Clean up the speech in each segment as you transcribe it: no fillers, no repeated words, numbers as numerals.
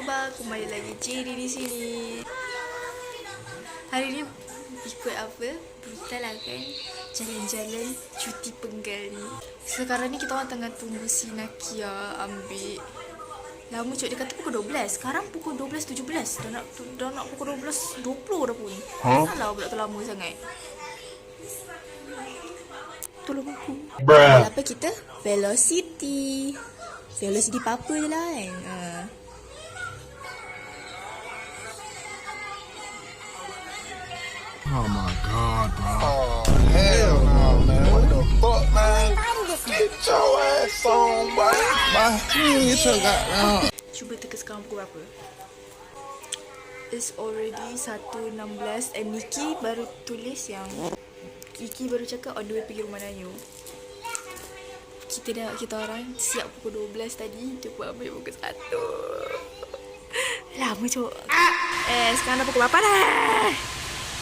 khabar? Kembali lagi Ciri di sini. Hari ni ikut apa? Brutal lah kan? Jalan-jalan cuti penggal ni. Sekarang ni kita orang tengah tunggu si Nakia ambil. Lama cuk, dia kata pukul 12. Sekarang pukul 12.17. Dah nak pukul 12.20 dah pun. Salah pula tu lama sangat. Tolong aku. Apa kita? Velocity. Velocity apa je lah kan. Oh my god, bro. Oh, hell no, man. What the fuck, man? Get your ass on, boy. You got Cuba teka sekarang pukul berapa. It's already 1.16 and Nikki baru tulis yang Kiki baru cakap on the way pergi rumah Nayu. Kita orang siap pukul 12 tadi. Dia pun ambil pukul 1. Lama cuk. Sekarang dah pukul berapa dah?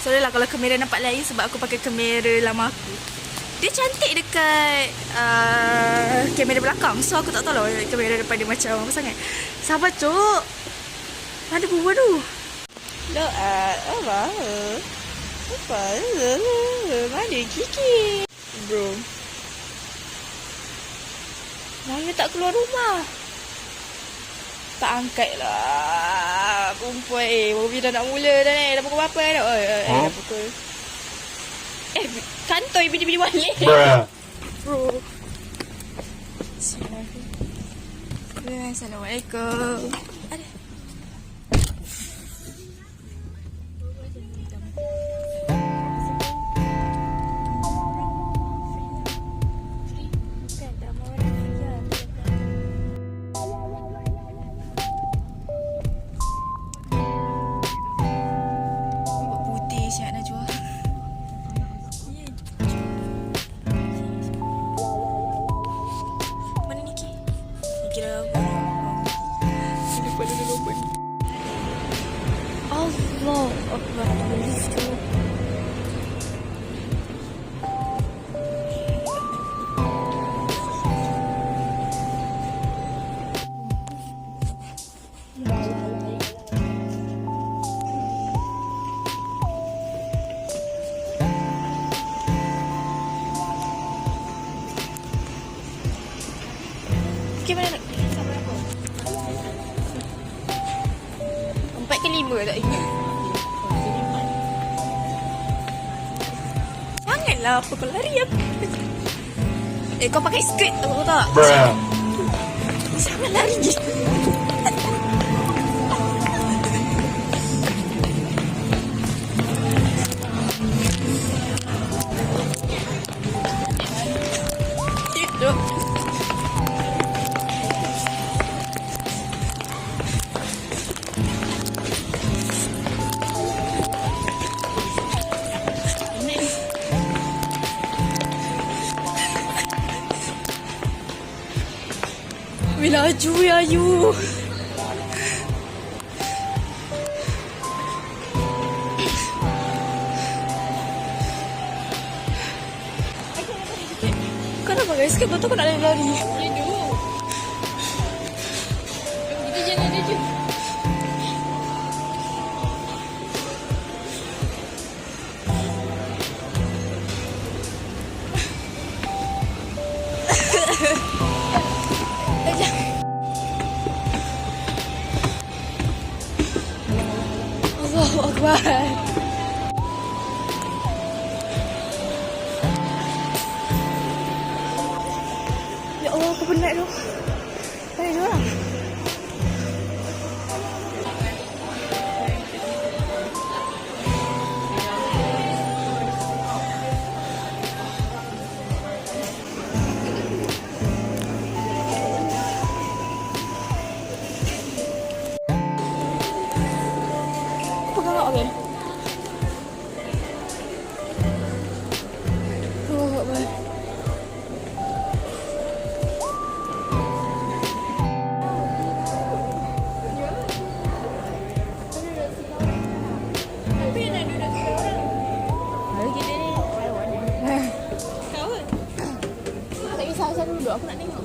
Sorry lah kalau kamera nampak lain sebab aku pakai kamera lama aku. Dia cantik dekat kamera belakang. So aku tak tahu lah kamera depan dia macam apa sangat. Sabar cuk. Mana buah tu? Look at apa? Apa? Mana Kiki? Bro. Mana tak keluar rumah? Tak angkat lah. Perempuan Bobby dah nak mula dah ni. Dah pukul berapa dah? Dah pukul. Kantoi bini-bini balik. Bro. Assalamualaikum. Ada. Allah Akbar. Gimana nak? 4 ke 5 tak ingat. Janganlah apa kau lari apa. Kau pakai skirt tahu tak? Jangan lari. Itu. Laju ya you. Kau nak pakai skate betul kau nak lari-lari. Kita jangan ada je. Allahu Akbar. Ya Allah, aku penat tu. Mana dia orang? Pegang tak okey? Allahu Akbar. Asal duduk, aku nak tengok.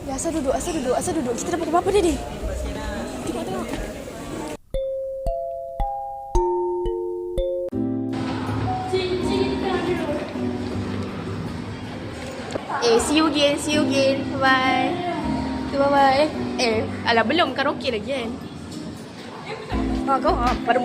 Ya, asal duduk. Kita dah pukul berapa dia ni? Tengok. See you again. Bye. Bye. Alah belum karaoke lagi kan. Kau baru.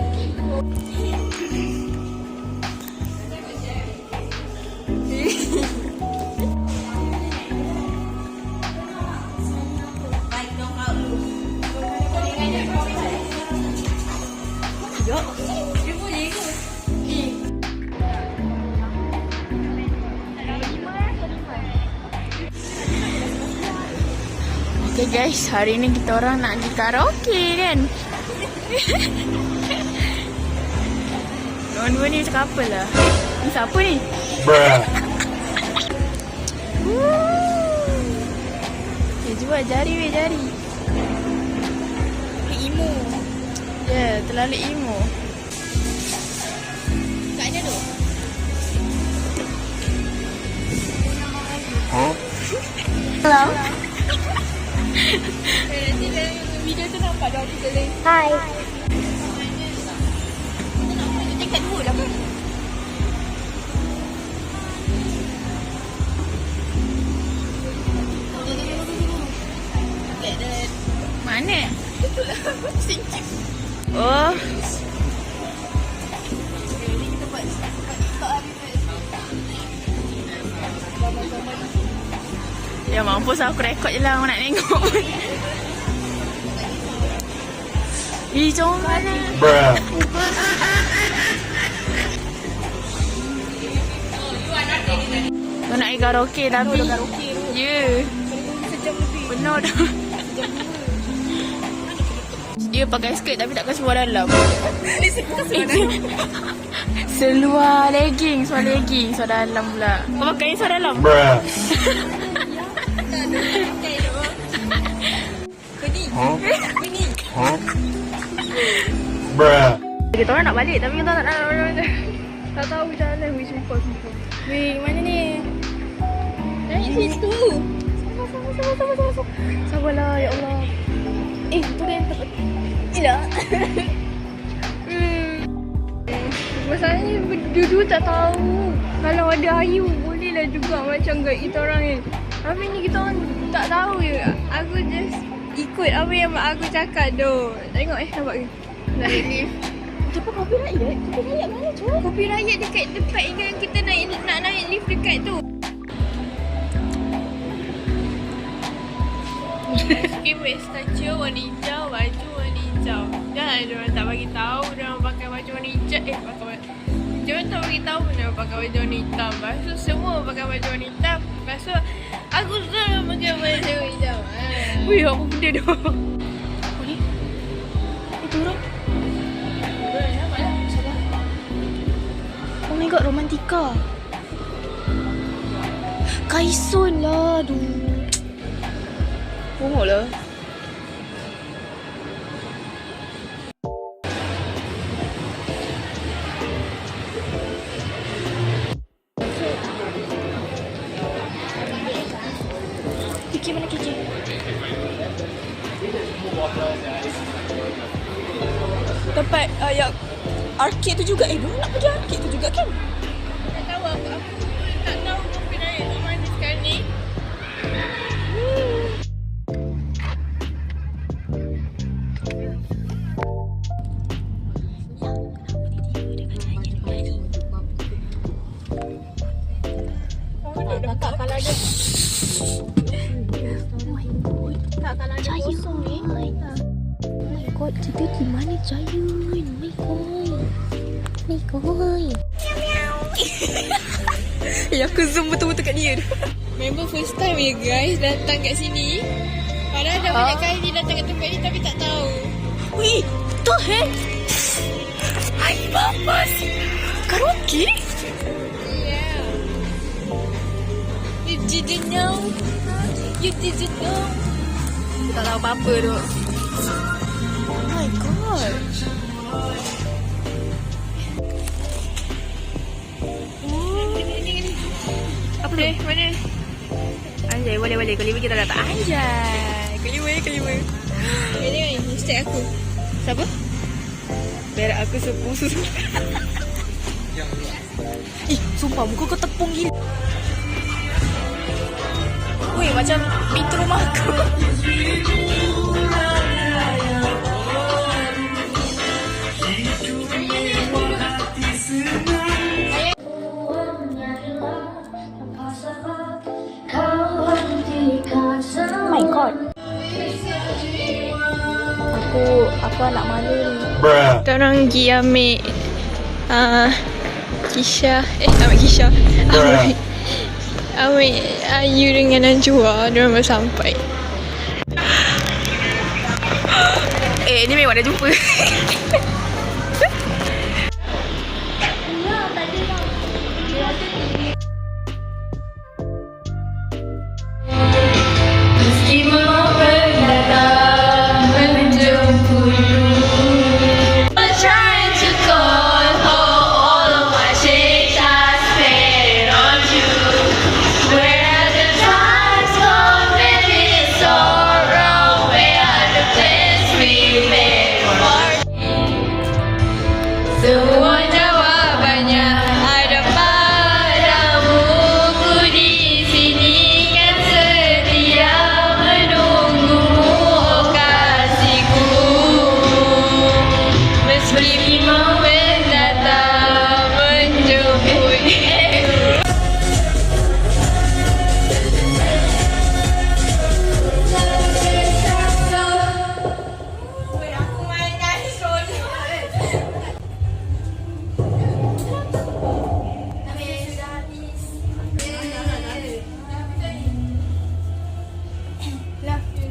Okay guys, hari ni kita orang nak pergi karaoke kan. Dua-dua ni cakap apa lah. Ni siapa ni? Bruh. Jual jari weh jari. Imo. Ya, terlalu imo. Kat mana tu? Huh? Hello. Nanti dalam video tu nampak dah kita ni. Hai. Dekat dulu lah kan? Mana? Itulah. Singkip. Oh. Kita buat TikTok hari ni. Ya mampus aku rekod je lah. Aku nak tengok. Jom mana? Bruh. Kau nak pergi karaoke tapi ya. Sejam lebih. Benar dah. Dia pakai skirt tapi tak kasi seluar dalam. Seluar legging, seluar dalam pula. Kau pakai seluar dalam? Bruh. Huh? Huh? Bruh. Kita orang nak balik tapi kita tak nak. Tak tahu jalan. Wih, sumpah. Wih, mana ni? Di situ. Sama. Sabarlah, ya Allah. Tu dia. Tidak. Masalahnya dulu tak tahu. Kalau ada Ayu bolehlah juga macam guide kita orang ni. Tapi ni kita orang tak tahu je. Aku just ikut apa yang mak aku cakap tu. Tengok nampak ke? Naik lift. Cepat kopi rakyat? Kopi rakyat mana tu? Kopi rakyat dekat tempat yang kita nak naik lift dekat tu. Giveaway statue warna hijau, baju warna hijau. Jangan diorang tak bagi tahu diorang pakai baju warna hijau. Diorang tak bagi tahu pun diorang pakai baju warna hitam. Lepas tu semua pakai baju warna hitam. Lepas tu aku suruh pakai baju hijau. Wih, apa benda tu? Apa ni? Itu orang. Oh my god, romantika. Kaisun lah, aduh. Bongok lah. Kiki mana Kiki? Tempat yang arcade tu juga. Dulu nak pergi arcade tu juga kan? Tak tahu aku tak tahu kopi naik kat mana sekarang ni. Kakak kalau ada Kak kalau ada kosong ni. Oh my god, kita di mana Jaya? Oh my god. Aku zoom betul-betul kat dia. Member first time ya guys datang kat sini. Padahal dah banyak kali dia datang kat tempat ni tapi tak tahu. Wih, tu Hai bapas. Karaoke? Yeah. You didn't know. Tak tahu apa-apa tu. Oh my god. Apa ni? Mana? Anjay, boleh. Kelima kita datang. Anjay. Kelima. Ini kan hashtag aku. Siapa? Berak aku susu. Ih, sumpah muka kau tepung gila. Weh, macam pintu rumah aku. Oh my god. Aku anak mana ni? Kita orang pergi ambil Kisha. Ambil Kisha. Ambil Ayu dengan Najwa. Diorang baru sampai. Ni memang dah jumpa. Semua jawabannya ada padamu. Ku di sini kan setia menunggumu, oh kasihku. Meski mau datang menjemput.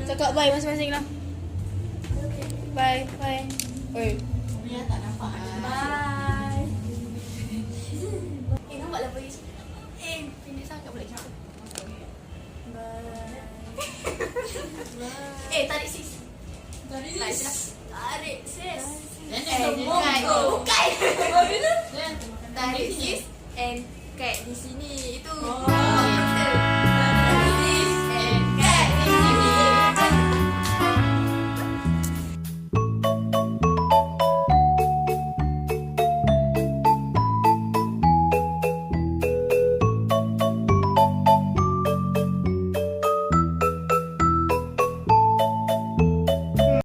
Cakap bye masing-masing lah. Bye, bye. Oi. Tak nampak. Bye. Nampaklah bye. Pendek sangat boleh cakap. Bye. Tarik sis. Tarik sis. Bukan. Tarik sis and kat di sini itu.